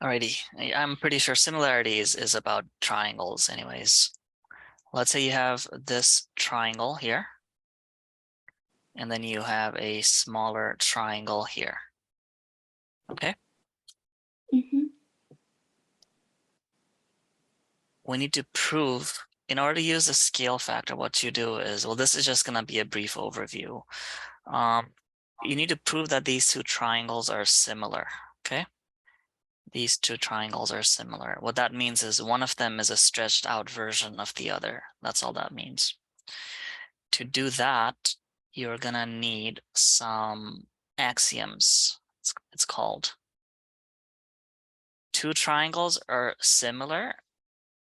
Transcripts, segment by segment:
Alrighty, I'm pretty sure similarities is about triangles anyways. Let's say you have this triangle here, and then you have a smaller triangle here. Okay? Mm-hmm. We need to prove, in order to use the scale factor, what you do is, well, this is just going to be a brief overview. You need to prove that these two triangles are similar. Okay? These two triangles are similar. What that means is one of them is a stretched out version of the other. That's all that means. To do that, you're gonna need some axioms. It's called. Two triangles are similar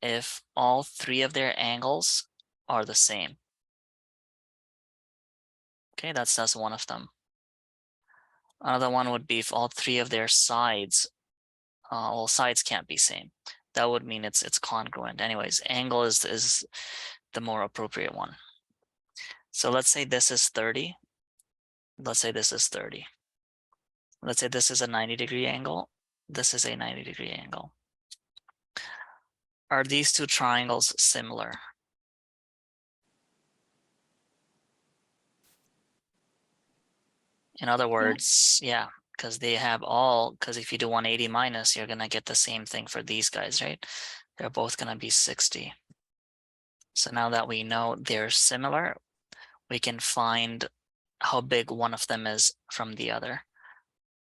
if all three of their angles are the same. Okay, that's one of them. Another one would be if all three of their sides, well, sides can't be same. That would mean it's congruent. Anyways, angle is the more appropriate one. So let's say this is 30. Let's say this is 30. Let's say this is a 90-degree angle. This is a 90-degree angle. Are these two triangles similar? In other words, yeah, because they have all, because if you do 180 minus, you're gonna get the same thing for these guys, right? They're both gonna be 60. So now that we know they're similar, we can find how big one of them is from the other.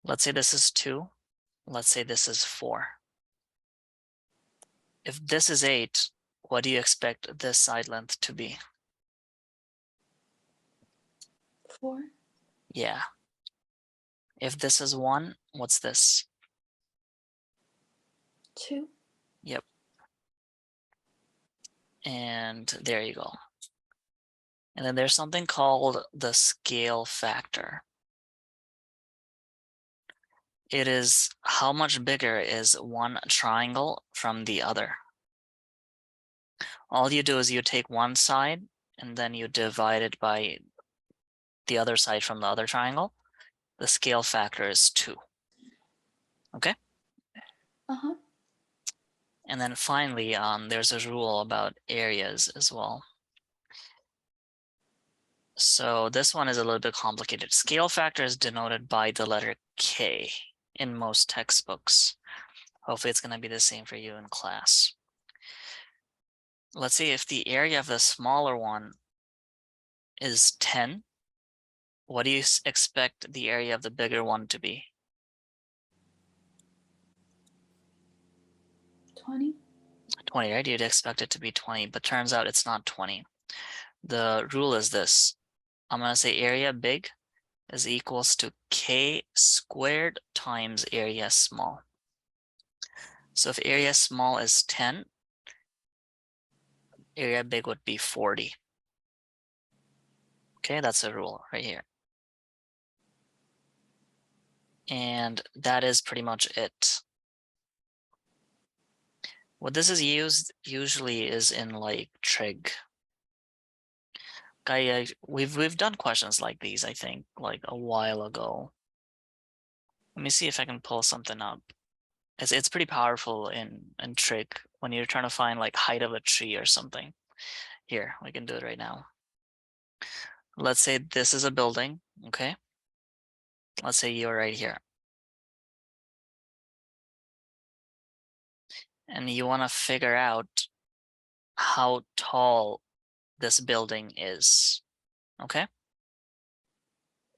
Let's say this is 2. Let's say this is 4. If this is 8, what do you expect this side length to be? 4. Yeah. If this is 1, what's this? 2. Yep. And there you go. And then there's something called the scale factor. It is how much bigger is one triangle from the other. All you do is you take one side and then you divide it by the other side from the other triangle. The scale factor is 2. Okay? Uh-huh. And then finally, there's a rule about areas as well. So this one is a little bit complicated. Scale factor is denoted by the letter K in most textbooks. Hopefully it's going to be the same for you in class. Let's see, if the area of the smaller one is 10, what do you expect the area of the bigger one to be? 20. 20, right? You'd expect it to be 20, but turns out it's not 20. The rule is this. I'm going to say area big is equals to K squared times area small. So if area small is 10, area big would be 40. Okay, that's a rule right here. And that is pretty much it. What this is used usually is in like trig. We've done questions like these, I think, like a while ago. Let me see if I can pull something up. It's pretty powerful in trig when you're trying to find like height of a tree or something. Here, we can do it right now. Let's say this is a building, okay? Let's say you're right here. And you want to figure out how tall this building is, okay?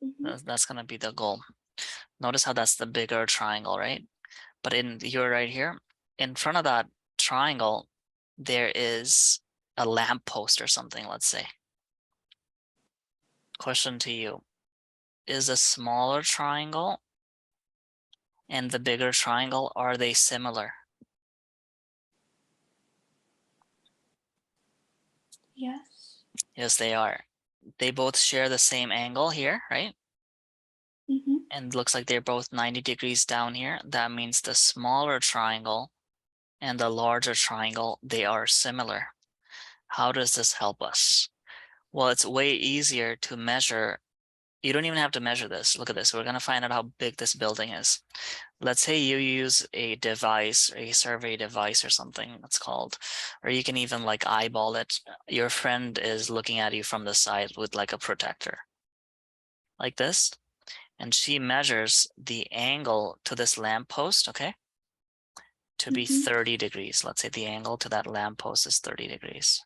Mm-hmm. That's going to be the goal. Notice how that's the bigger triangle, right? But you're right here, in front of that triangle, there is a lamppost or something, let's say. Question to you, is a smaller triangle and the bigger triangle, are they similar? Yes. Yes, they are. They both share the same angle here, right? Mm-hmm. And looks like they're both 90 degrees down here. That means the smaller triangle and the larger triangle, they are similar. How does this help us? Well, it's way easier to measure you don't even have to measure this. Look at this. We're going to find out how big this building is. Let's say you use a device, a survey device or something it's called, or you can even like eyeball it. Your friend is looking at you from the side with like a protector like this, and she measures the angle to this lamppost, okay, to be 30 degrees. Let's say the angle to that lamppost is 30 degrees.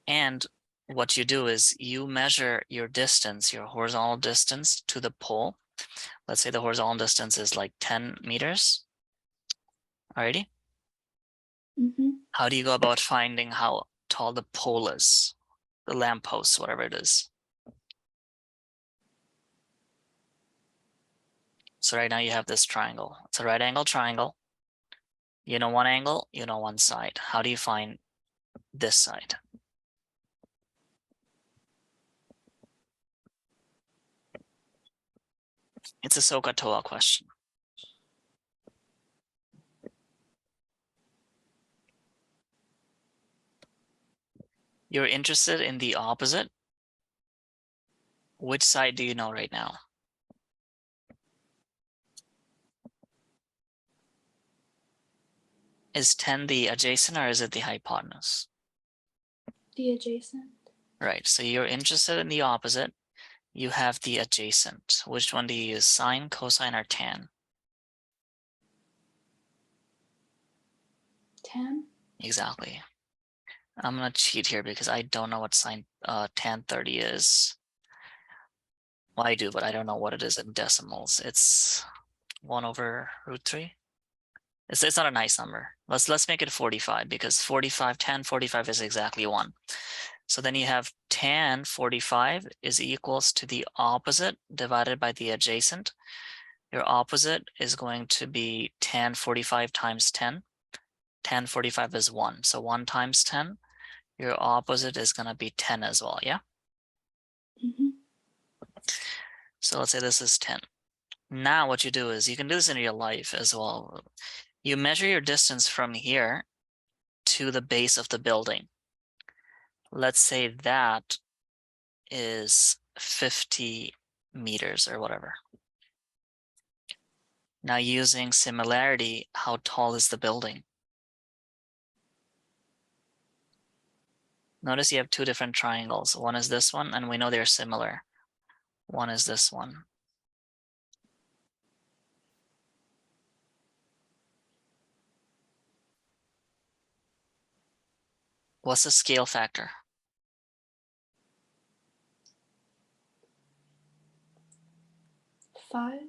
And what you do is you measure your distance, your horizontal distance to the pole. Let's say the horizontal distance is like 10 meters. Alrighty. How do you go about finding how tall the pole is? The lamppost, whatever it is. So right now you have this triangle. It's a right angle triangle. You know one angle, you know one side. How do you find this side? It's a SOHCAHTOA question. You're interested in the opposite? Which side do you know right now? Is 10 the adjacent or is it the hypotenuse? The adjacent. Right, so you're interested in the opposite. You have the adjacent. Which one do you use, sine, cosine, or tan? Tan. Exactly. I'm gonna cheat here because I don't know what sine tan 30 is. Well, I do, but I don't know what it is in decimals. It's 1/√3. It's not a nice number. Let's make it 45 because 45, tan 45 is exactly 1. So then you have tan 45 is equals to the opposite divided by the adjacent. Your opposite is going to be tan 45 times 10. Tan 45 is 1. So 1 times 10. Your opposite is going to be 10 as well, yeah? So let's say this is 10. Now what you do is you can do this in real life as well. You measure your distance from here to the base of the building. Let's say that is 50 meters or whatever. Now using similarity, how tall is the building? Notice you have two different triangles. One is this one, and we know they're similar. One is this one. What's the scale factor? 5.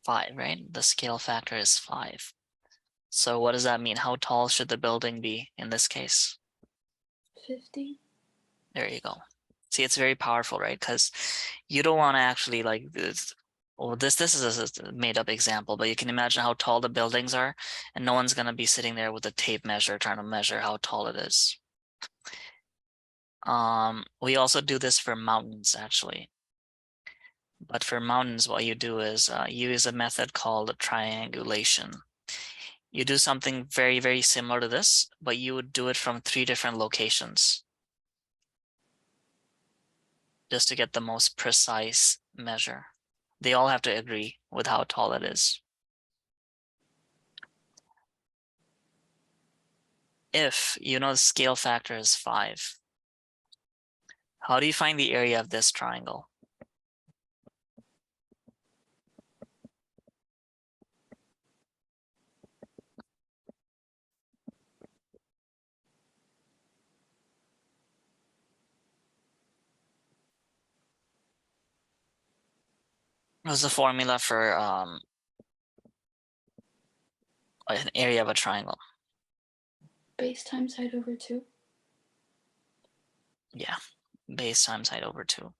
5, right? The scale factor is 5. So what does that mean? How tall should the building be in this case? 50. There you go. See, it's very powerful, right? Because you don't want to actually like this. Well, this is a made up example, but you can imagine how tall the buildings are, and no one's gonna be sitting there with a tape measure trying to measure how tall it is. We also do this for mountains actually. But for mountains, what you do is you use a method called triangulation. You do something very, very similar to this, but you would do it from 3 different locations just to get the most precise measure. They all have to agree with how tall it is. If you know the scale factor is 5, how do you find the area of this triangle? What's the formula for an area of a triangle? Base times height over 2. Yeah, base times height over 2.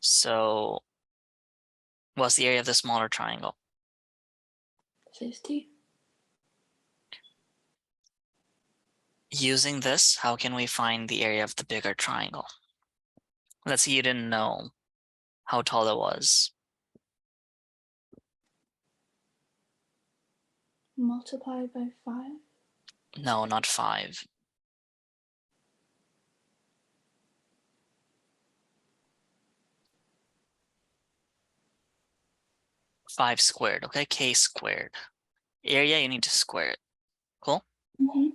So what's the area of the smaller triangle? 50. Using this, how can we find the area of the bigger triangle? Let's say you didn't know how tall it was. Multiplied by 5. No, not 5. 5 squared, okay? K squared. Area, you need to square it. Cool? Mm-hmm.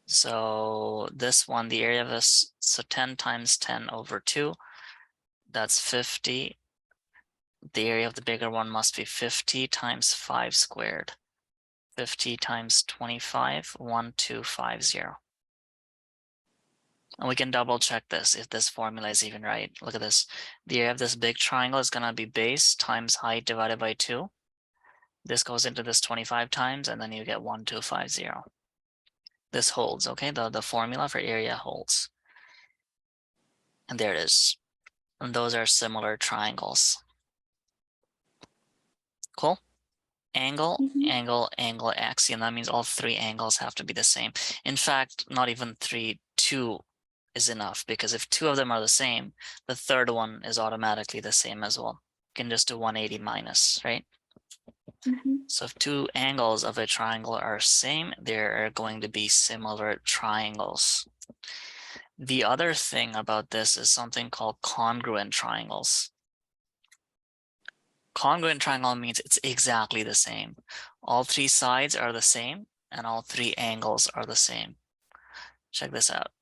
So this one, the area of this, so 10 times 10 over 2, that's 50. The area of the bigger one must be 50 times 5 squared. 50 times 25, 1250. And we can double check this if this formula is even right. Look at this. The area of this big triangle is gonna be base times height divided by 2. This goes into this 25 times, and then you get 1250. This holds, okay? The formula for area holds. And there it is. And those are similar triangles. Cool? Angle, Mm-hmm. angle, angle, axiom. That means all 3 angles have to be the same. In fact, not even 3, 2 is enough, because if 2 of them are the same, the third one is automatically the same as well. You can just do 180 minus, right? Mm-hmm. So if 2 angles of a triangle are same, there are going to be similar triangles. The other thing about this is something called congruent triangles. Congruent triangle means it's exactly the same. All 3 sides are the same and all 3 angles are the same. Check this out.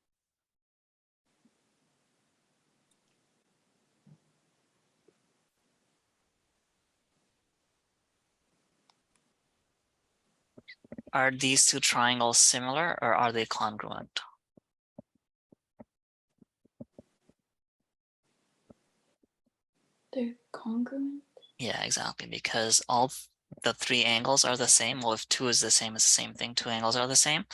Are these 2 triangles similar or are they congruent? They're congruent. Yeah, exactly, because all the 3 angles are the same. Well, if 2 is the same, it's the same thing. 2 angles are the same,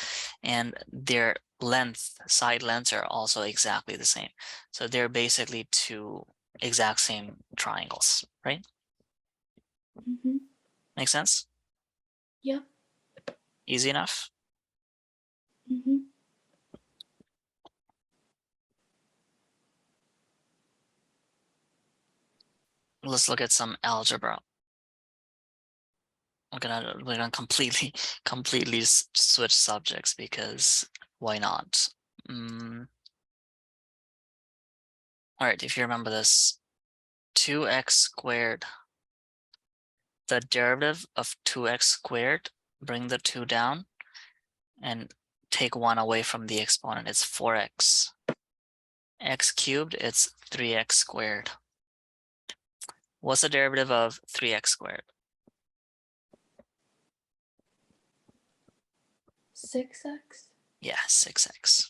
and their length, side lengths are also exactly the same. So they're basically 2 exact same triangles, right? Mm-hmm. Make sense? Yep. Easy enough? Mm-hmm. Let's look at some algebra. We're gonna completely switch subjects, because why not? All right, if you remember this, 2x squared, the derivative of 2x squared, bring the 2 down and take 1 away from the exponent. It's 4x. X cubed, it's 3x squared. What's the derivative of 3x squared? 6x. Yeah, 6x.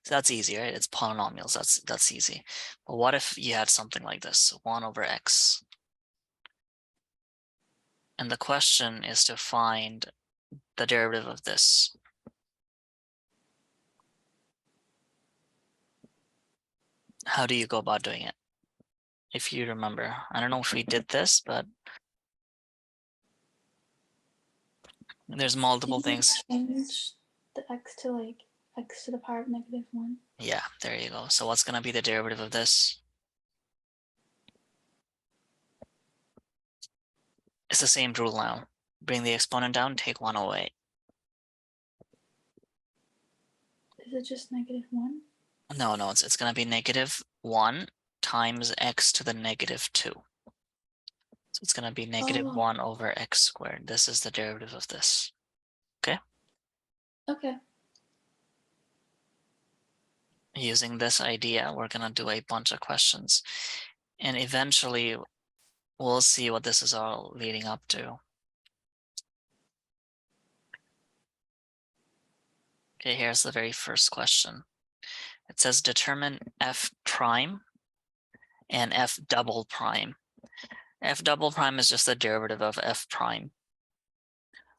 So that's easy, right? It's polynomials. That's easy. But what if you had something like this, 1 over x? And the question is to find the derivative of this. How do you go about doing it? If you remember, I don't know if we did this, but there's multiple Didn't we things. change the x to like x to the power of -1? Yeah, there you go. So what's gonna be the derivative of this? It's the same rule now. Bring the exponent down, take 1 away. Is it just -1? No, it's gonna be -1 times x to the -2. So it's gonna be -1 over x squared. This is the derivative of this. Okay. Okay. Using this idea, we're gonna do a bunch of questions, and eventually we'll see what this is all leading up to. Okay, here's the very first question. It says determine f prime and f double prime. F double prime is just the derivative of f prime.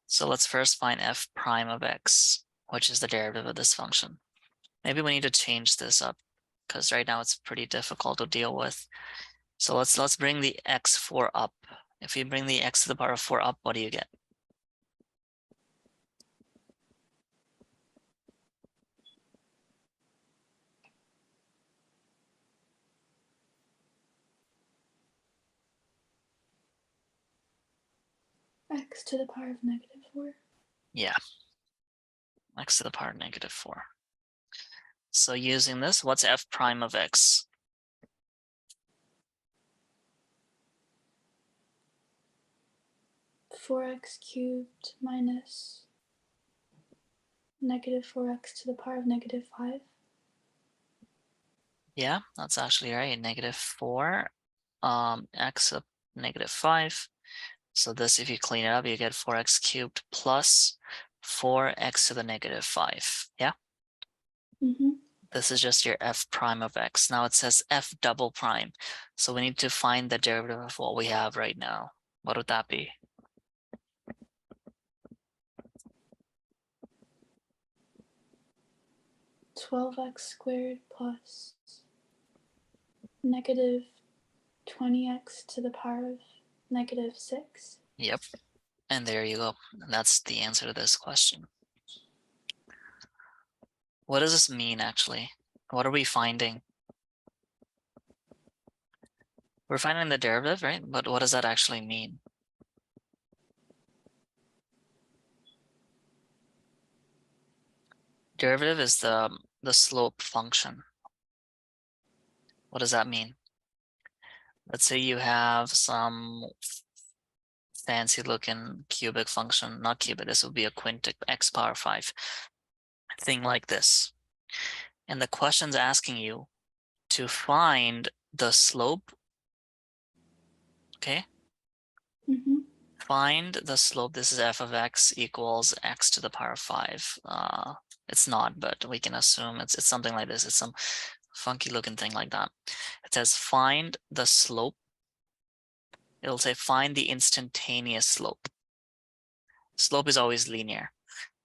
So let's first find f prime of x, which is the derivative of this function. Maybe we need to change this up, because right now it's pretty difficult to deal with. So let's bring the x4 up. If you bring the x to the power of 4 up, what do you get? X to the power of -4. Yeah, x to the power of -4. So using this, what's f prime of x? 4x cubed minus negative 4x to the power of negative 5. Yeah, that's actually right. Negative 4 x up negative 5. So this, if you clean it up, you get 4x cubed plus 4x to the negative 5. Yeah, Mm-hmm. this is just your f prime of x. Now it says f double prime. So we need to find the derivative of what we have right now. What would that be? Twelve x squared plus negative 20x to the power of negative 6. Yep. And there you go. That's the answer to this question. What does this mean actually? What are we finding? We're finding the derivative, right? But what does that actually mean? Derivative is the slope function. What does that mean? Let's say you have some fancy looking cubic function, not cubic, this would be a quintic x power 5 thing like this. And the question's asking you to find the slope, okay? Mm-hmm. Find the slope. This is f of x equals x to the power of 5. It's not, but we can assume it's something like this. It's some funky looking thing like that. It says find the slope. It'll say find the instantaneous slope. Slope is always linear.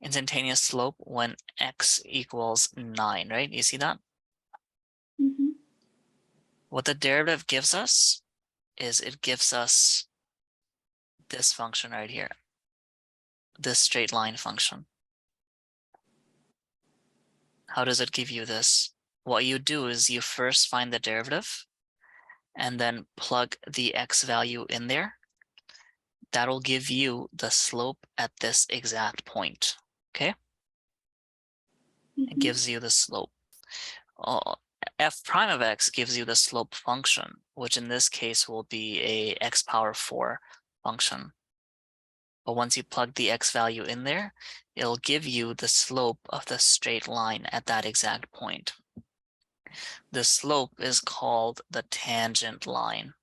Instantaneous slope when x equals 9, right? You see that? Mm-hmm. What the derivative gives us is it gives us this function right here, this straight line function. How does it give you this? What you do is you first find the derivative and then plug the x value in there. That'll give you the slope at this exact point, okay? It Mm-hmm. gives you the slope. F prime of x gives you the slope function, which in this case will be a x power 4 function. But once you plug the x value in there, it'll give you the slope of the straight line at that exact point. The slope is called the tangent line.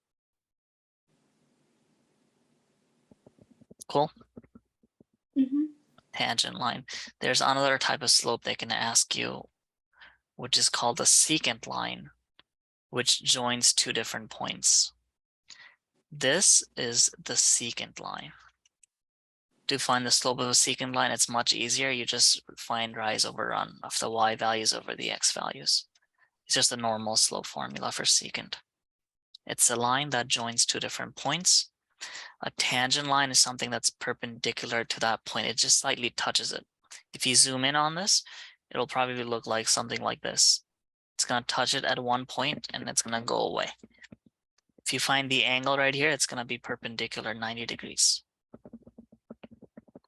Cool? Mm-hmm. Tangent line. There's another type of slope they can ask you, which is called the secant line, which joins two different points. This is the secant line. To find the slope of a secant line, it's much easier. You just find rise over run of the y values over the x values. It's just a normal slope formula for secant. It's a line that joins two different points. A tangent line is something that's perpendicular to that point. It just slightly touches it. If you zoom in on this, it'll probably look like something like this. It's going to touch it at one point and it's going to go away. If you find the angle right here, it's going to be perpendicular 90 degrees.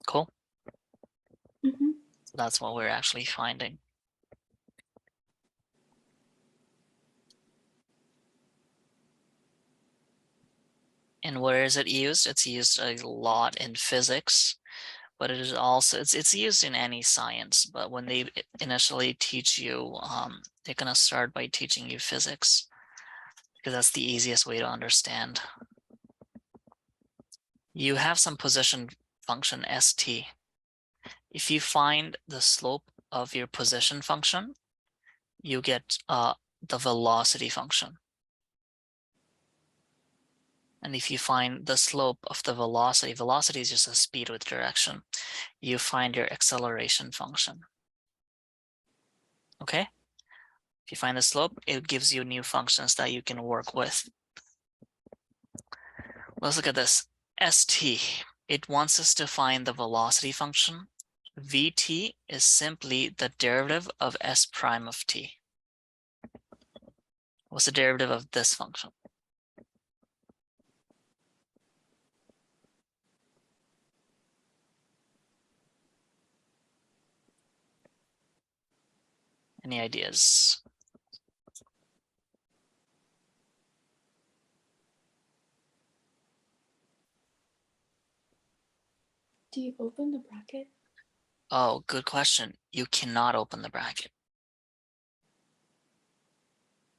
Cool? Mm-hmm. So that's what we're actually finding. And where is it used? It's used a lot in physics, but it is also, it's used in any science. But when they initially teach you, they're going to start by teaching you physics because that's the easiest way to understand. You have some position function st. If you find the slope of your position function, you get the velocity function. And if you find the slope of the velocity, velocity is just a speed with direction, you find your acceleration function. Okay? If you find the slope, it gives you new functions that you can work with. Let's look at this. St, it wants us to find the velocity function. Vt is simply the derivative of s prime of t. What's the derivative of this function? Any ideas? Do you open the bracket? Oh, good question. You cannot open the bracket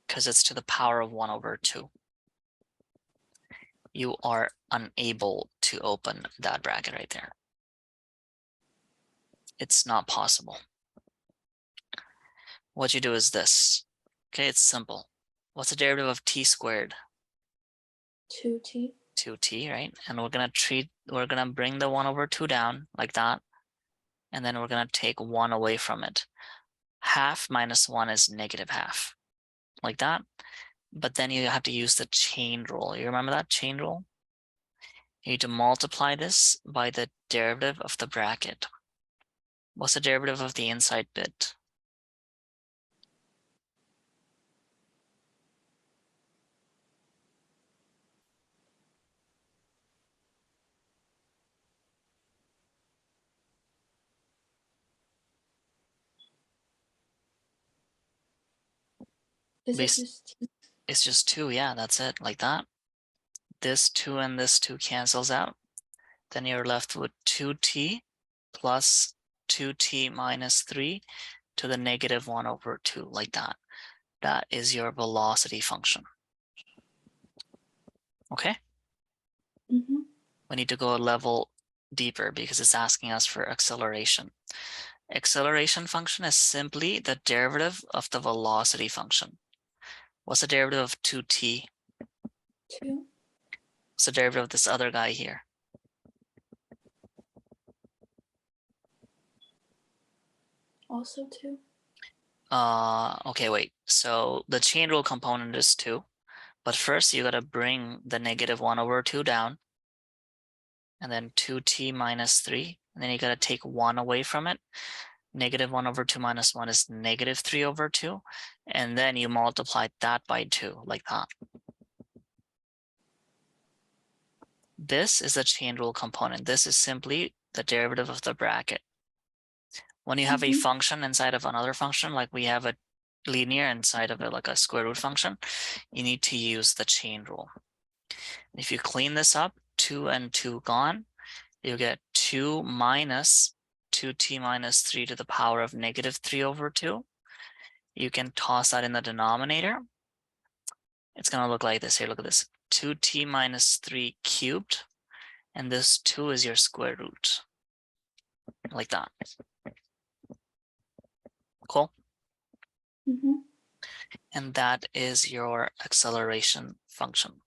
because it's to the power of 1 over 2. You are unable to open that bracket right there. It's not possible. What you do is this. Okay, it's simple. What's the derivative of t squared? 2t. 2t, right? And we're gonna bring the 1 over 2 down like that. And then we're gonna take 1 away from it. Half minus 1 is negative half, like that. But then you have to use the chain rule. You remember that chain rule? You need to multiply this by the derivative of the bracket. What's the derivative of the inside bit? Is it just t? It's just 2, yeah, that's it, like that. This 2 and this 2 cancels out. Then you're left with 2t plus 2t minus 3 to the negative 1 over 2, like that. That is your velocity function. Okay? Mm-hmm. We need to go a level deeper because it's asking us for acceleration. Acceleration function is simply the derivative of the velocity function. What's the derivative of 2t? 2. What's the derivative of this other guy here? Also 2. Okay, wait. So the chain rule component is 2. But first you gotta bring the negative 1 over 2 down. And then 2t minus 3. And then you gotta take 1 away from it. Negative 1 over 2 minus 1 is negative 3 over 2. And then you multiply that by 2, like that. This is the chain rule component. This is simply the derivative of the bracket. When you have a function inside of another function, like we have a linear inside of it, like a square root function, you need to use the chain rule. If you clean this up, 2 and 2 gone, you get 2 minus 2t minus 3 to the power of negative 3 over 2. You can toss that in the denominator. It's going to look like this here. Look at this. 2t minus 3 cubed. And this 2 is your square root. Like that. Cool? Mm-hmm. And that is your acceleration function.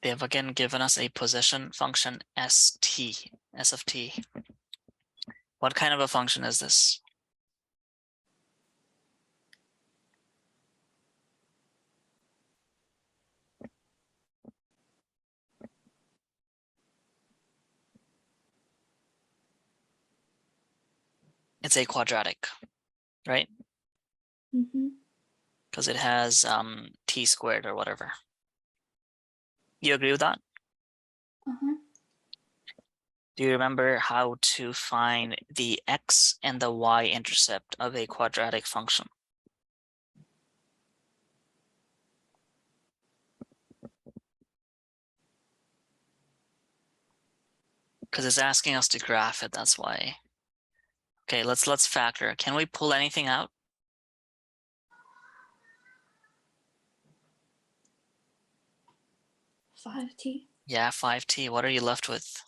They have again given us a position function st, s of t. What kind of a function is this? It's a quadratic, right? Mm-hmm. Because it has t squared or whatever. You agree with that? Uh-huh. Do you remember how to find the x and the y intercept of a quadratic function? Because it's asking us to graph it, that's why. Okay, let's factor. Can we pull anything out? Five t. Yeah, 5t. What are you left with?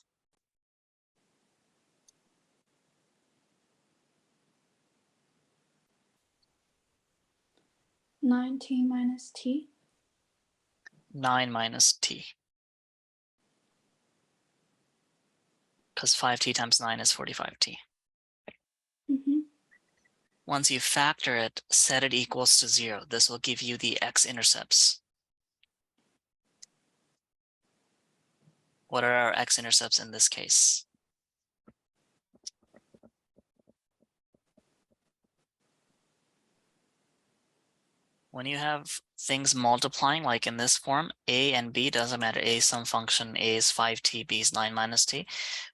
9t minus t. 9 minus t. Because 5t times 9 is 45t. Mm-hmm. Once you factor it, set it equals to 0. This will give you the x-intercepts. What are our x-intercepts in this case? when you have things multiplying, like in this form, a and b, doesn't matter, a is some function, a is 5t, b is 9 minus t.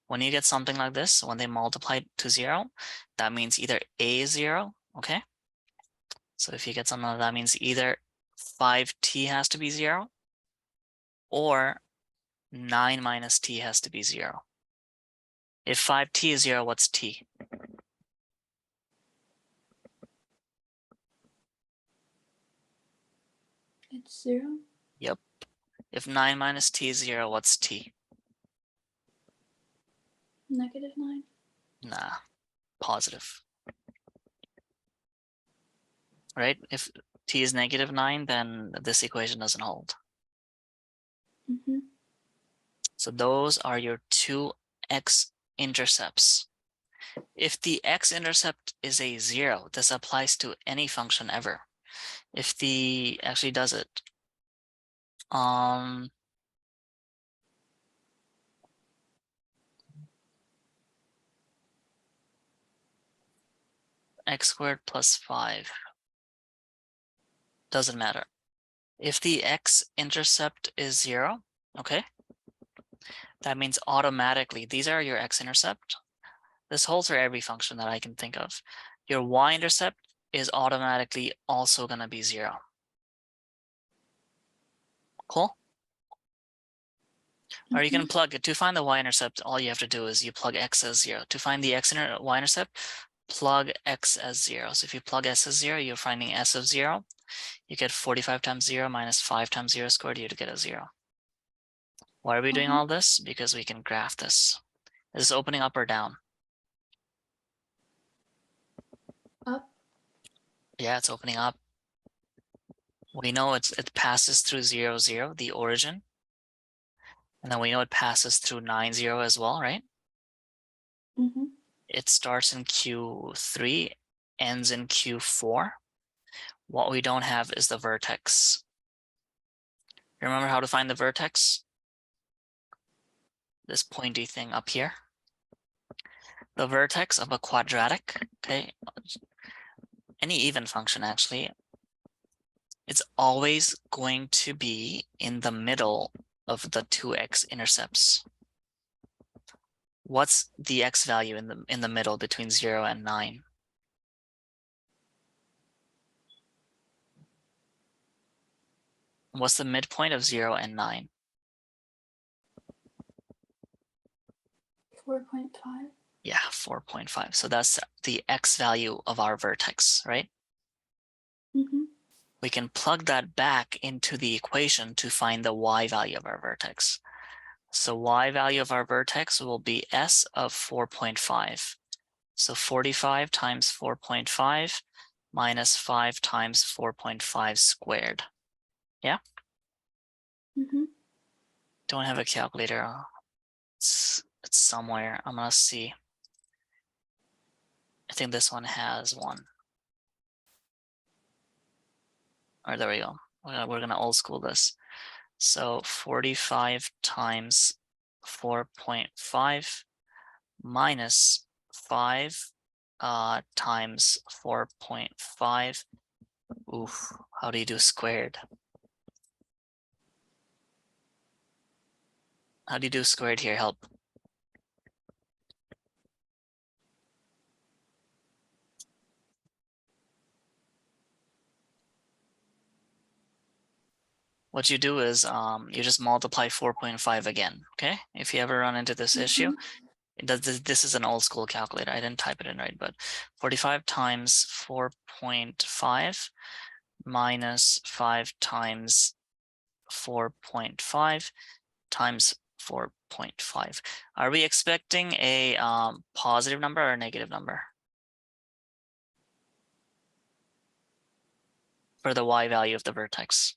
When you get something like this, when they multiply to 0, that means either a is 0, okay? So if you get something like that, means either 5t has to be 0, or 9 minus t has to be 0. If 5t is 0, what's t? It's 0. Yep. If 9 minus t is 0, what's t? -9. Nah, positive. Right? If t is -9, then this equation doesn't hold. Mm-hmm. So those are your two x-intercepts. If the x-intercept is a 0, this applies to any function ever. If the, actually does it, x squared plus 5, doesn't matter. If the x-intercept is 0, okay, that means automatically, these are your x-intercept. This holds for every function that I can think of. Your y-intercept is automatically also going to be 0. Cool? Or you can plug it. To find the y-intercept, all you have to do is you plug x as 0. To find the y-intercept, plug x as 0. So if you plug s as 0, you're finding s of 0. You get 45 times 0 minus 5 times 0 squared, you to get a 0. Why are we doing all this? Because we can graph this. Is this opening up or down? Up. Yeah, it's opening up. We know it passes through 0, 0, the origin. And then we know it passes through 9, 0 as well, right? Mm-hmm. It starts in Q3, ends in Q4. What we don't have is the vertex. Remember how to find the vertex? This pointy thing up here. The vertex of a quadratic, okay, any even function actually, it's always going to be in the middle of the two x-intercepts. What's the x value in the middle between 0 and 9? What's the midpoint of 0 and 9? 4.5. Yeah, 4.5. So that's the x value of our vertex, right? Mm-hmm. We can plug that back into the equation to find the y value of our vertex. So y value of our vertex will be s of 4.5. So 45 times 4.5 minus 5 times 4.5 squared. Yeah? Mm-hmm. Don't have a calculator. It's somewhere. I'm gonna see. I think this one has one. Or there we go. We're gonna old school this. So 45 times 4.5 minus 5 times 4.5. Oof, how do you do squared? How do you do squared here? Help. What you do is you just multiply 4.5 again, okay? If you ever run into this issue, this is an old school calculator. I didn't type it in right, but 45 times 4.5 minus 5 times 4.5 times 4.5. Are we expecting a positive number or a negative number for the y value of the vertex?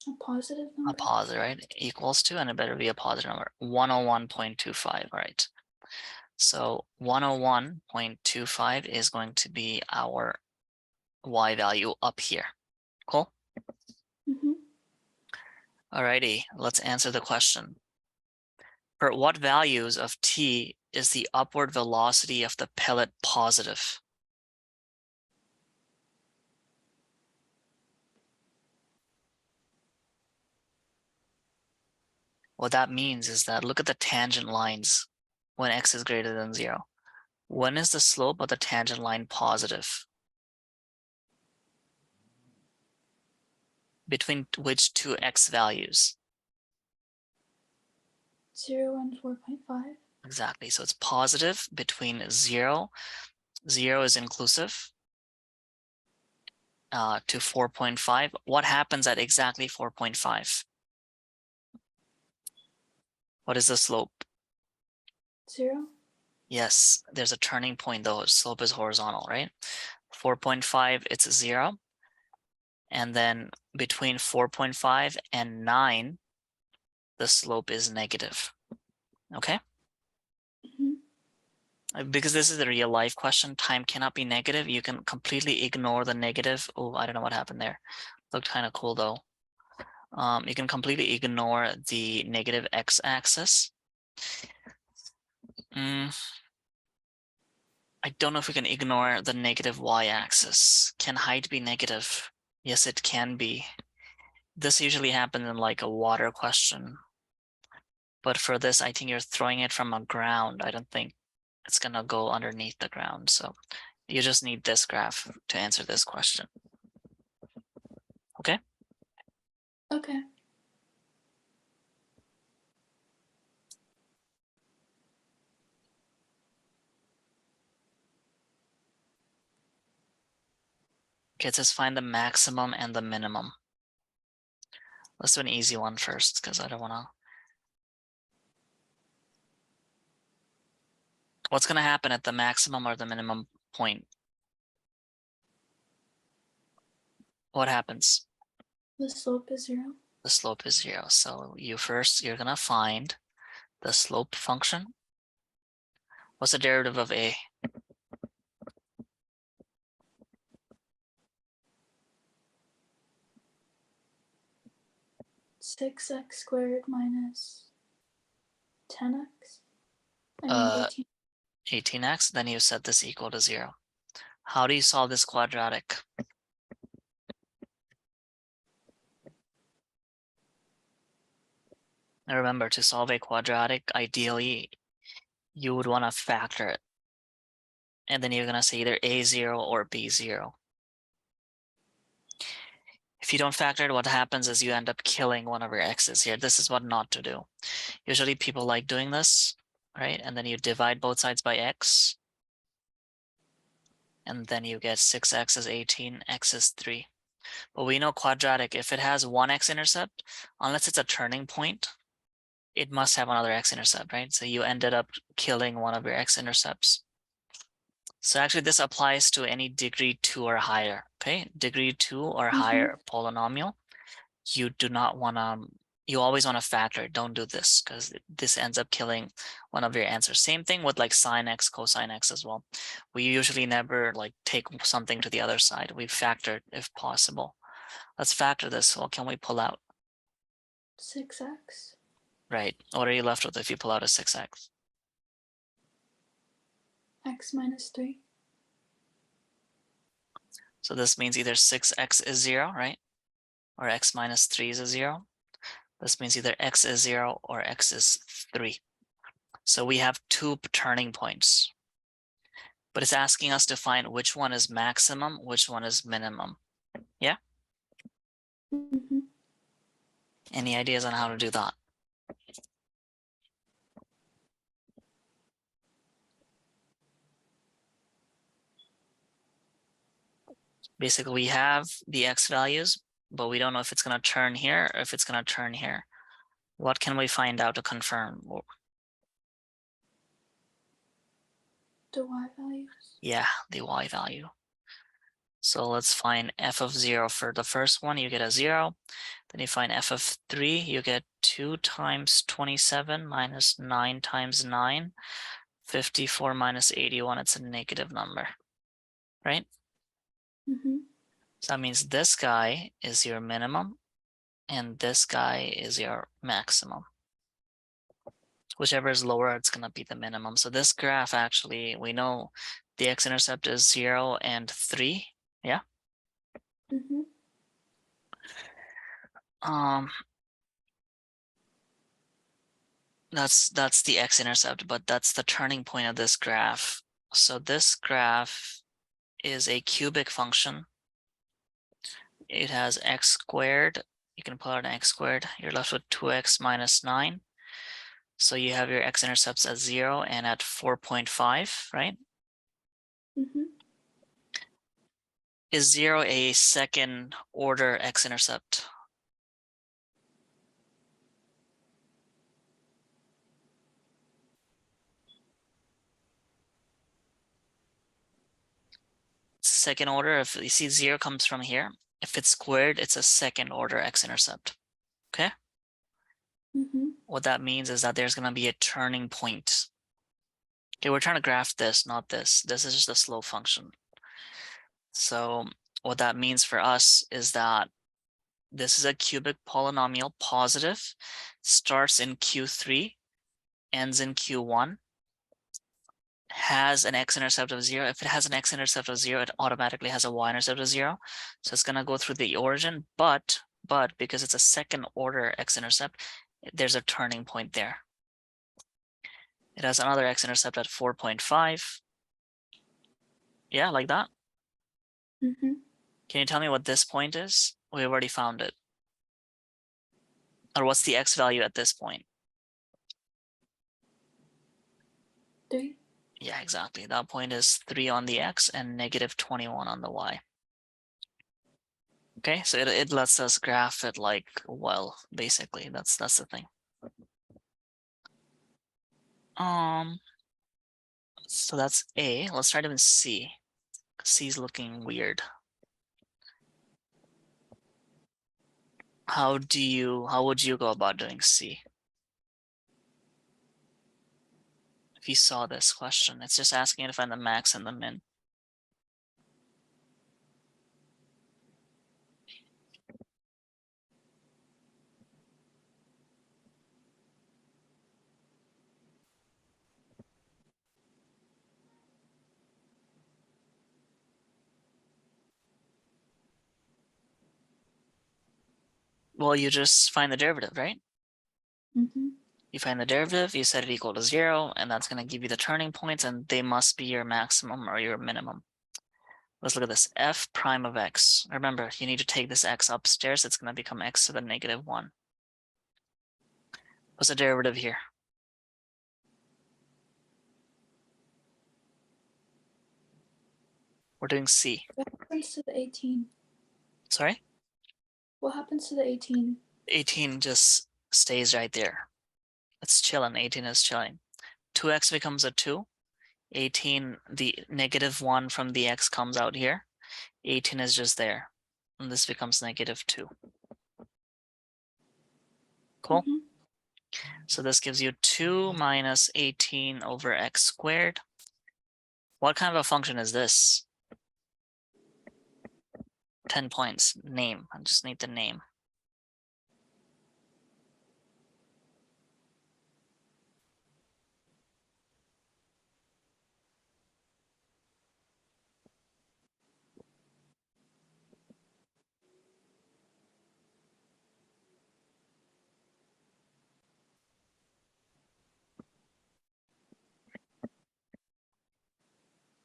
A positive number. A positive, right? Equals to, and it better be a positive number. 101.25, right? So 101.25 is going to be our y value up here. Cool? Mm-hmm. Alrighty, let's answer the question. For what values of t is the upward velocity of the pellet positive? What that means is that look at the tangent lines when x is greater than 0. When is the slope of the tangent line positive? Between which two x values? 0 and 4.5. Exactly. So it's positive between 0. 0 is inclusive. To 4.5. What happens at exactly 4.5? What is the slope? 0. Yes, there's a turning point though. Slope is horizontal, right? 4.5, it's 0. And then between 4.5 and 9, the slope is negative. Okay? Because this is a real life question, time cannot be negative. You can completely ignore the negative. Oh, I don't know what happened there. Looked kind of cool though. You can completely ignore the negative x-axis. I don't know if we can ignore the negative y-axis. Can height be negative? Yes, it can be. This usually happens in like a water question. But for this, I think you're throwing it from a ground. I don't think it's gonna go underneath the ground. So you just need this graph to answer this question. Okay? Okay. Okay, it says find the maximum and the minimum. Let's do an easy one first, because I don't wanna. What's gonna happen at the maximum or the minimum point? What happens? The slope is 0. The slope is 0. So you're gonna find the slope function. What's the derivative of a? 6x squared minus 10x. I mean 18. 18x, then you set this equal to 0. How do you solve this quadratic? Now remember, to solve a quadratic, ideally, you would want to factor it. And then you're going to say either a0 or b0. If you don't factor it, what happens is you end up killing one of your x's here. This is what not to do. Usually people like doing this, right? And then you divide both sides by x. And then you get 6x is 18, x is 3. But we know quadratic, if it has one x-intercept, unless it's a turning point, it must have another x-intercept, right? So you ended up killing one of your x-intercepts. So actually this applies to any degree 2 or higher, okay? Degree 2 or higher polynomial. You do not want to, you always want to factor it. Don't do this because this ends up killing one of your answers. Same thing with like sine x, cosine x as well. We usually never like take something to the other side. We factor it if possible. Let's factor this. What can we pull out? 6x. Right. What are you left with if you pull out a 6x? X minus 3. So this means either 6x is 0, right? Or x minus 3 is a 0. This means either x is 0 or x is 3. So we have two turning points. But it's asking us to find which one is maximum, which one is minimum. Yeah? Any ideas on how to do that? Basically, we have the x values, but we don't know if it's going to turn here or if it's going to turn here. What can we find out to confirm? The y values. Yeah, the y value. So let's find f of 0 for the first one, you get a 0. Then you find f of 3, you get 2 times 27 minus 9 times 9. 54 minus 81, it's a negative number, right? So that means this guy is your minimum and this guy is your maximum. Whichever is lower, it's going to be the minimum. So this graph actually, we know the x-intercept is 0 and 3. Yeah. That's the x-intercept, but that's the turning point of this graph. So this graph is a cubic function. It has x squared. You can pull out an x squared. You're left with 2x minus 9. So you have your x-intercepts at 0 and at 4.5, right? Mm-hmm. Is 0 a second order x-intercept? It's second order. If you see 0 comes from here, if it's squared, it's a second order x-intercept. Okay? Mm-hmm. What that means is that there's going to be a turning point. Okay, we're trying to graph this, not this. This is just a slope function. So what that means for us is that this is a cubic polynomial, positive, starts in Q3, ends in Q1, has an x-intercept of 0. If it has an x-intercept of 0, it automatically has a y-intercept of 0. So it's going to go through the origin, but because it's a second order x-intercept, there's a turning point there. It has another x-intercept at 4.5. Yeah, like that. Mm-hmm. Can you tell me what this point is? We've already found it. Or what's the x value at this point? 3. Yeah, exactly. That point is 3 on the x and negative 21 on the y. Okay, so it lets us graph it like, well, basically, that's the thing. So that's A. Let's try doing C. C is looking weird. How would you go about doing C? If you saw this question, it's just asking you to find the max and the min. Well, you just find the derivative, right? Mm-hmm. You find the derivative, you set it equal to 0, and that's going to give you the turning points, and they must be your maximum or your minimum. Let's look at this. F prime of x. Remember, you need to take this x upstairs. It's going to become x to the negative 1. What's the derivative here? We're doing C. What happens to the 18? Sorry? What happens to the 18? 18 just stays right there. It's chilling. 18 is chilling. 2x becomes a 2. 18, the negative 1 from the x comes out here. 18 is just there. And this becomes negative 2. Cool? Mm-hmm. So this gives you 2 minus 18 over x squared. What kind of a function is this? 10 points. Name. I just need the name.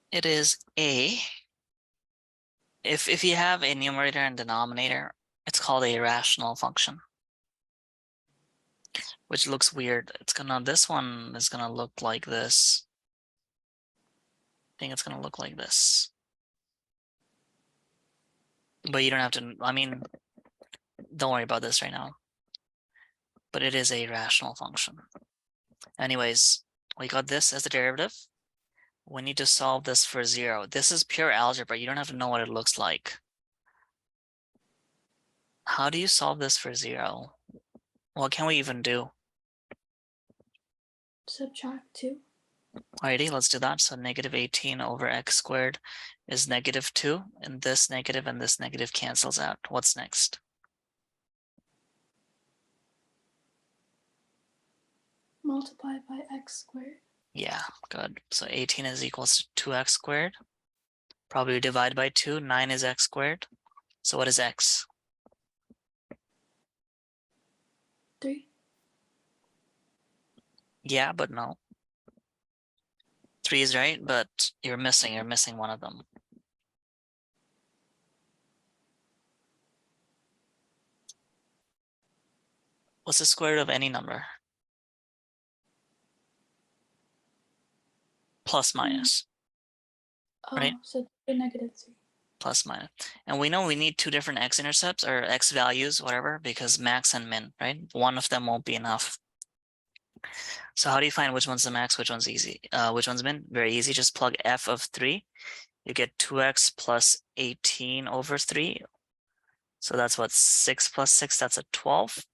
It is a. If you have a numerator and denominator, it's called a rational function, which looks weird. This one is gonna look like this. I think it's gonna look like this. But you don't have to, I mean, don't worry about this right now. But it is a rational function. Anyways, we got this as the derivative. We need to solve this for 0. This is pure algebra. You don't have to know what it looks like. How do you solve this for 0? What can we even do? Subtract 2. Alrighty, let's do that. So negative 18 over x squared is negative 2, and this negative cancels out. What's next? Multiplied by x squared. Yeah, good. So 18 is equals to 2x squared. Probably divide by 2. 9 is x squared. So what is x? 3. Yeah, but no. 3 is right, but you're missing one of them. What's the square root of any number? Plus minus, Oh, right? so -3. Plus minus. And we know we need two different x-intercepts or x values, whatever, because max and min, right? One of them won't be enough. So how do you find which one's the max, which one's easy, which one's min? Very easy, just plug f of 3. You get 2x plus 18 over 3. So that's what, 6 plus 6, that's a 12.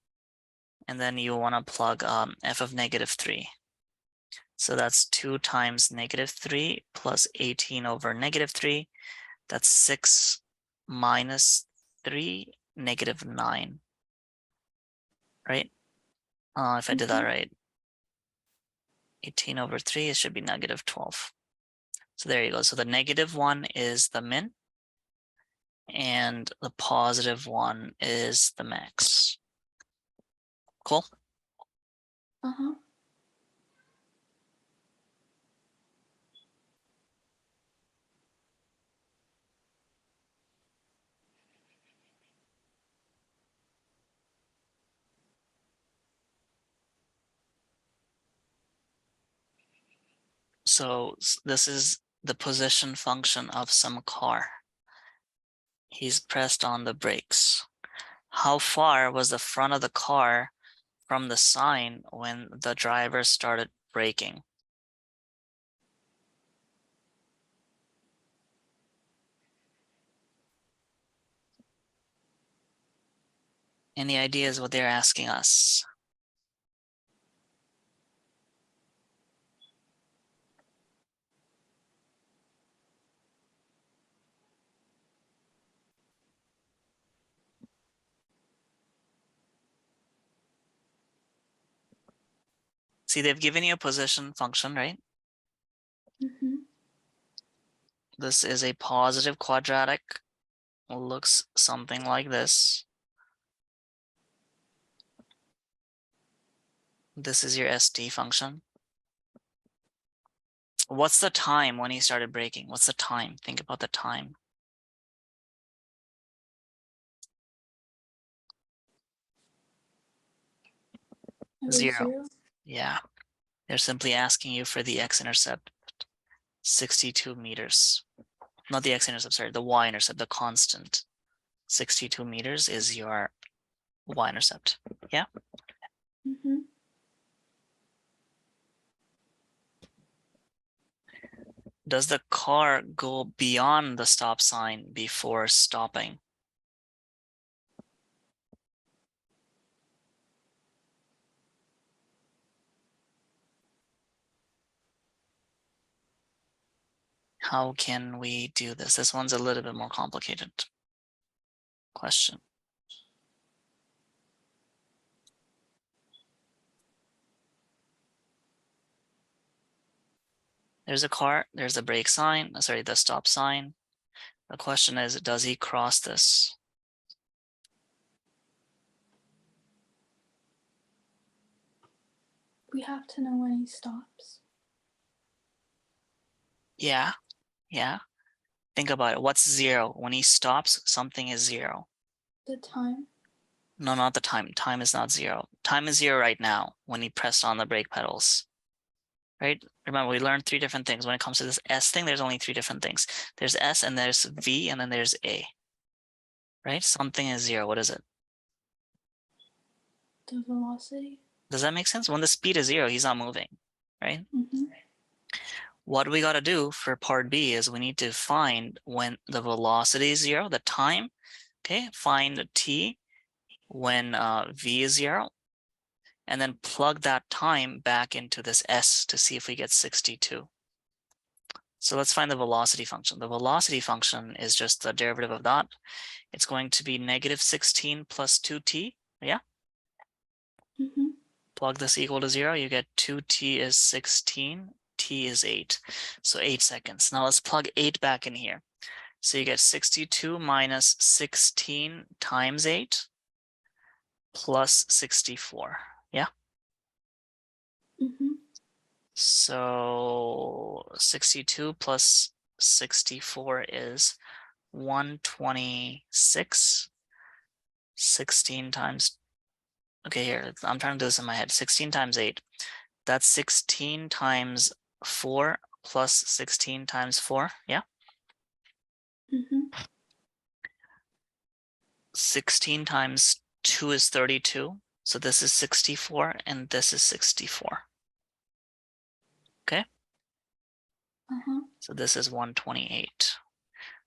And then you want to plug f of -3. So that's 2 times -3 plus 18 over -3. That's 6 minus 3, -9. Right? If I did that right. 18 over 3, it should be -12. So there you go. So the -1 is the min, and the +1 is the max. Cool? Uh-huh. So this is the position function of some car. He's pressed on the brakes. How far was the front of the car from the sign when the driver started braking? Any ideas what they're asking us? See, they've given you a position function, right? Mm-hmm. This is a positive quadratic. Looks something like this. This is your ST function. What's the time when he started braking? What's the time? Think about the time. It was 0. Yeah. They're simply asking you for the x-intercept, 62 meters. Not the x-intercept, sorry, the y-intercept, the constant. 62 meters is your y-intercept. Yeah? Mm-hmm. Does the car go beyond the stop sign before stopping? How can we do this? This one's a little bit more complicated question. There's a car, there's a brake sign, sorry, the stop sign. The question is, does he cross this? We have to know when he stops. Yeah, yeah. Think about it. What's 0? When he stops, something is 0. The time. No, not the time. Time is not 0. Time is 0 right now when he pressed on the brake pedals. Right? Remember, we learned 3 different things. When it comes to this S thing, there's only 3 different things. There's S and there's V and then there's A. Right? Something is 0. What is it? The velocity. Does that make sense? When the speed is 0, he's not moving. Right? Mm-hmm. What we got to do for part B is we need to find when the velocity is 0, the time. Okay, find t when v is 0, and then plug that time back into this s to see if we get 62. So let's find the velocity function. The velocity function is just the derivative of that. It's going to be -16 plus 2t. Yeah. Mm-hmm. Plug this equal to 0. You get 2t is 16. T is 8. So 8 seconds. Now let's plug 8 back in here. So you get 62 minus 16 times 8 plus 64. Yeah. Mm-hmm. So 62 plus 64 is 126. 16 times, okay, here, I'm trying to do this in my head. 16 times 8. That's 16 times 4 plus 16 times 4. Yeah. Mm-hmm. 16 times 2 is 32. So this is 64 and this is 64. Okay. Uh-huh. So this is 128.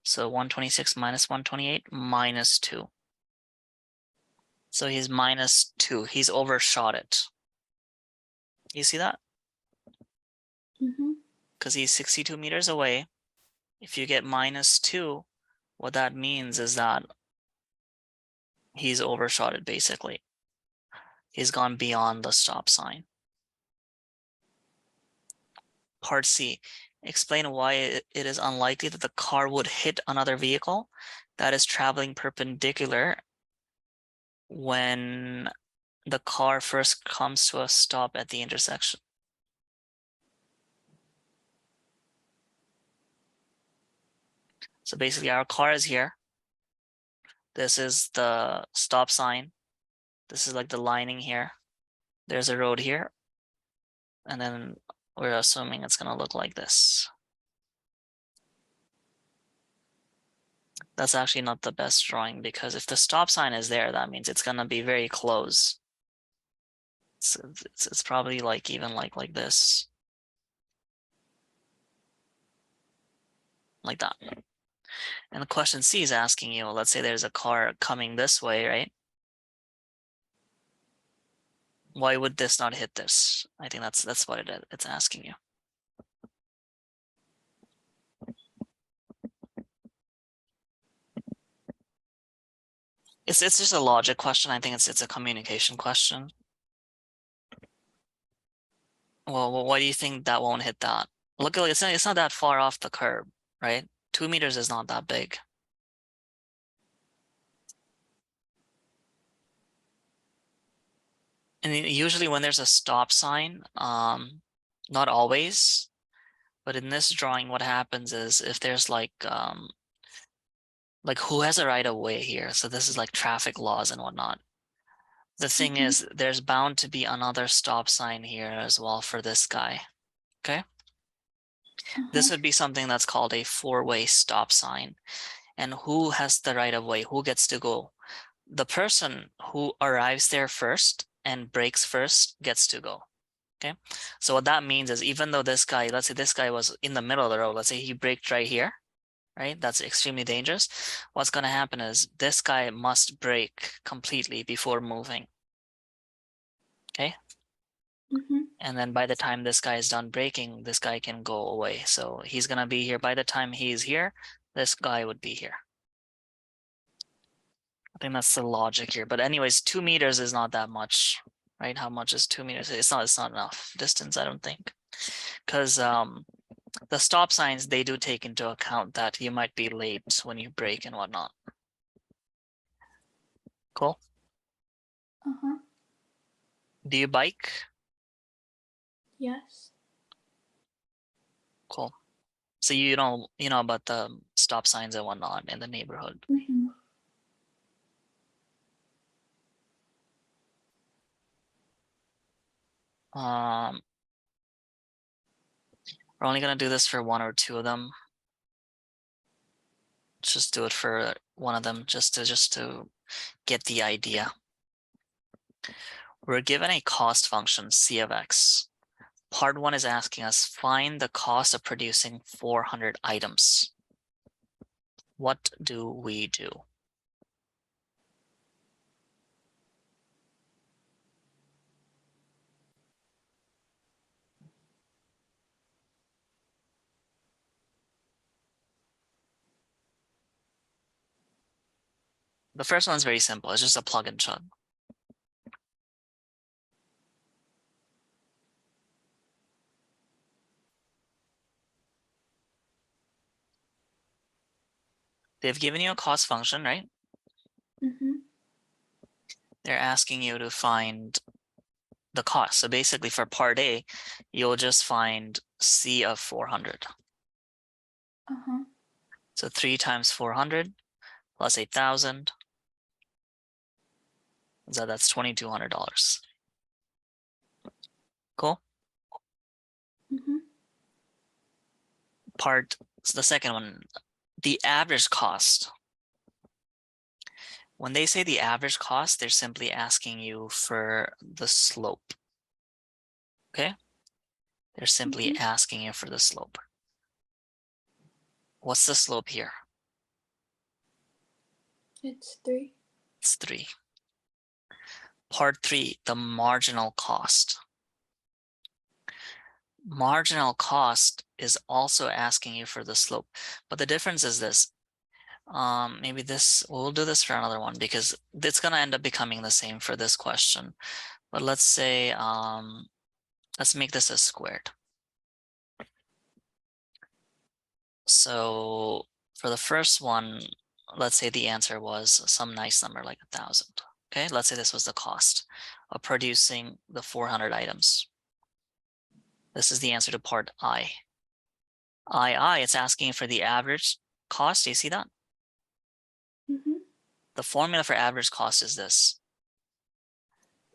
So 126 minus 128 minus 2. So he's minus 2. He's overshot it. You see that? Mm-hmm. Because he's 62 meters away. If you get minus 2, what that means is that he's overshot it basically. He's gone beyond the stop sign. Part C, explain why it is unlikely that the car would hit another vehicle that is traveling perpendicular when the car first comes to a stop at the intersection. So basically our car is here. This is the stop sign. This is like the lining here. There's a road here. And then we're assuming it's going to look like this. That's actually not the best drawing because if the stop sign is there, that means it's going to be very close. It's probably like even like this. Like that. And the question C is asking you, let's say there's a car coming this way, right? Why would this not hit this? I think that's what it's asking you. It's just a logic question. I think it's a communication question. Well, why do you think that won't hit that? Look, it's not that far off the curb, right? 2 meters is not that big. And usually when there's a stop sign, not always, but in this drawing, what happens is if there's like who has a right of way here? So this is like traffic laws and whatnot. The thing Mhm. is, there's bound to be another stop sign here as well for this guy. Okay. This Uh-huh. would be something that's called a four-way stop sign. And who has the right of way? Who gets to go? The person who arrives there first and brakes first gets to go. Okay. So what that means is even though this guy, let's say this guy was in the middle of the road, let's say he braked right here, right? That's extremely dangerous. What's going to happen is this guy must brake completely before moving. Okay. Mm-hmm. And then by the time this guy is done braking, this guy can go away. So he's going to be here. By the time he's here, this guy would be here. I think that's the logic here. But anyways, 2 meters is not that much, right? How much is 2 meters? It's not enough distance, I don't think. Because the stop signs, they do take into account that you might be late when you brake and whatnot. Cool. Uh-huh. Do you bike? Yes. Cool. So you know about the stop signs and whatnot in the neighborhood. Mm-hmm. We're only gonna do this for 1 or 2 of them. Let's just do it for one of them just to get the idea. We're given a cost function, C of x. Part 1 is asking us, find the cost of producing 400 items. What do we do? The first one's very simple. It's just a plug and chug. They've given you a cost function, right? Mm-hmm. They're asking you to find the cost. So basically for part A, you'll just find C of 400. Uh-huh. So 3 times 400 plus 8,000. So that's $2,200. Cool. Mm-hmm. The second one, the average cost. When they say the average cost, they're simply asking you for the slope. Okay? They're simply Mm-hmm. asking you for the slope. What's the slope here? It's 3. It's 3. Part 3, the marginal cost. Marginal cost is also asking you for the slope, but the difference is this. Maybe we'll do this for another one because it's gonna end up becoming the same for this question. But let's say, let's make this a squared. So for the first one, let's say the answer was some nice number like 1,000. Okay, let's say this was the cost of producing the 400 items. This is the answer to part I. It's asking for the average cost. Do you see that? Mm-hmm. The formula for average cost is this.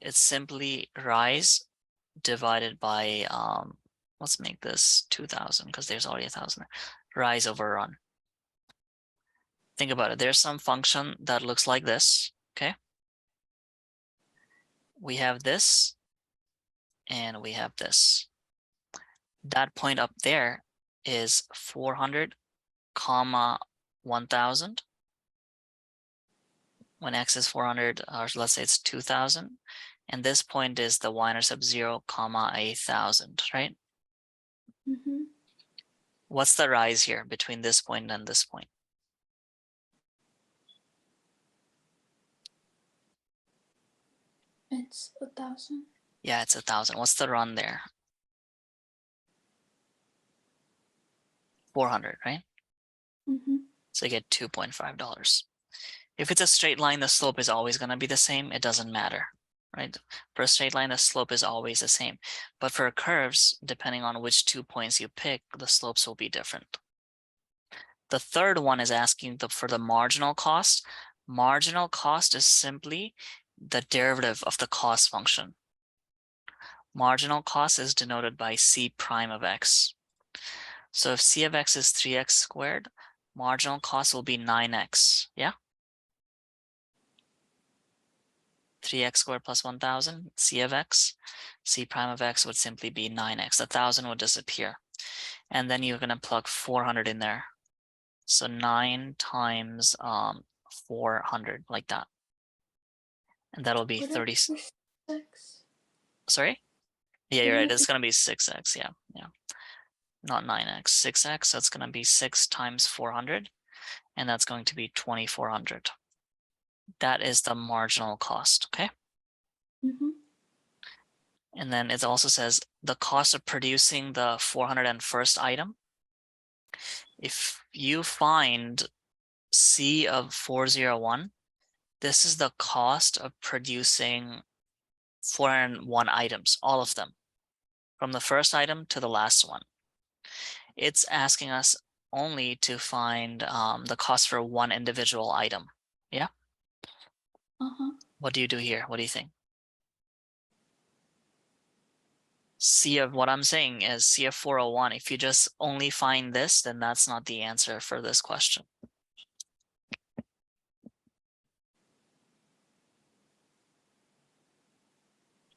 It's simply rise divided by, let's make this 2,000 because there's already 1,000. Rise over run. Think about it. There's some function that looks like this, okay? We have this and we have this. That point up there is 400 comma 1,000. When x is 400, or let's say it's 2,000. And this point is the y-intercept 0 comma 1,000, right? Mm-hmm. What's the rise here between this point and this point? It's 1,000. Yeah, it's 1,000. What's the run there? 400, right? Mm-hmm. So you get $2.5. If it's a straight line, the slope is always going to be the same. It doesn't matter, right? For a straight line, the slope is always the same. But for curves, depending on which 2 points you pick, the slopes will be different. The third one is asking for the marginal cost. Marginal cost is simply the derivative of the cost function. Marginal cost is denoted by C prime of x. So if C of x is 3x squared, marginal cost will be 9x, yeah? 3x squared plus 1,000, C of x, C prime of x would simply be 9x. 1,000 would disappear. And then you're gonna plug 400 in there. So 9 times 400, like that. And that'll be What 30. is 6? Sorry? Yeah, you're What right. if It's gonna be 6x, yeah. Not 9x, 6x. So it's gonna be 6 times 400. And that's going to be 2,400. That is the marginal cost, okay? Mm-hmm. And then it also says the cost of producing the 401st item. If you find C of 401, this is the cost of producing 401 items, all of them, from the first item to the last one. It's asking us only to find the cost for one individual item. Yeah? Uh-huh. What do you do here? What do you think? C of what I'm saying is C of 401. If you just only find this, then that's not the answer for this question.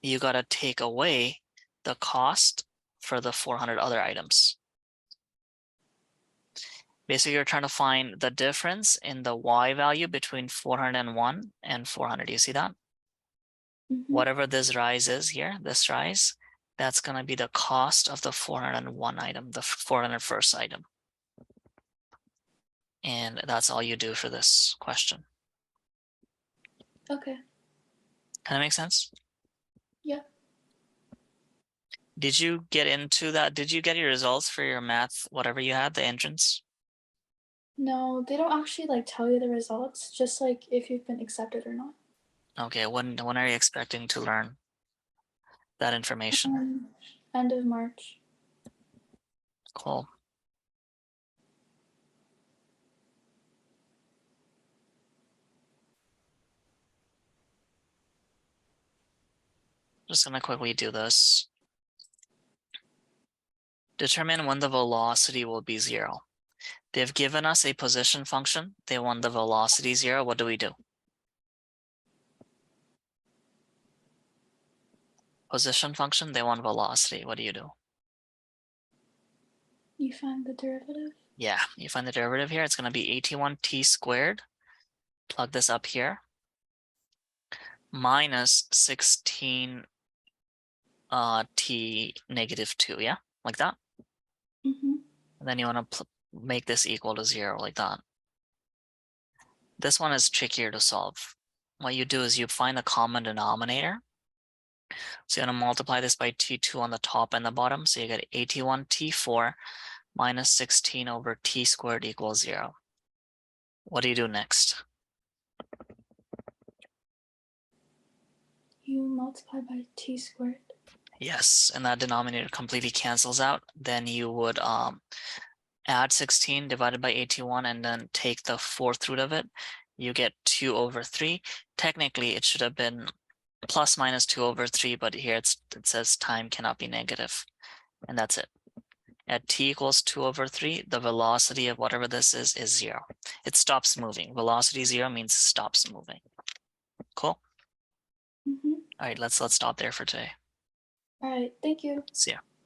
You got to take away the cost for the 400 other items. Basically, you're trying to find the difference in the y value between 401 and 400. You see that? Mm-hmm. Whatever this rise is here, this rise, that's going to be the cost of the 401 item, the 401st item. And that's all you do for this question. Okay. Kind of make sense? Yeah. Did you get into that? Did you get your results for your math, whatever you had, the entrance? No, they don't actually like tell you the results, just like if you've been accepted or not. Okay, when are you expecting to learn? that information? End of March. Cool. Just gonna quickly do this. Determine when the velocity will be 0. They've given us a position function. They want the velocity 0. What do we do? Position function, they want velocity. What do? You find the derivative. Yeah, you find the derivative here. It's going to be AT1t squared. Plug this up here. Minus 16 t negative 2, yeah? Like that? Mm-hmm. And then you want to make this equal to 0, like that. This one is trickier to solve. What you do is you find the common denominator. So you're going to multiply this by t2 on the top and the bottom. So you get AT1t4 minus 16 over t squared equals 0. What do you do next? You multiply by t squared. Yes, and that denominator completely cancels out. Then you would add 16 divided by 81 and then take the 4th root of it. You get 2 over 3. Technically, it should have been plus minus 2 over 3, but here it says time cannot be negative. And that's it. At t equals 2 over 3, the velocity of whatever this is 0. It stops moving. Velocity 0 means stops moving. Cool? Mm-hmm. All right, let's stop there for today. All right, thank you. See ya.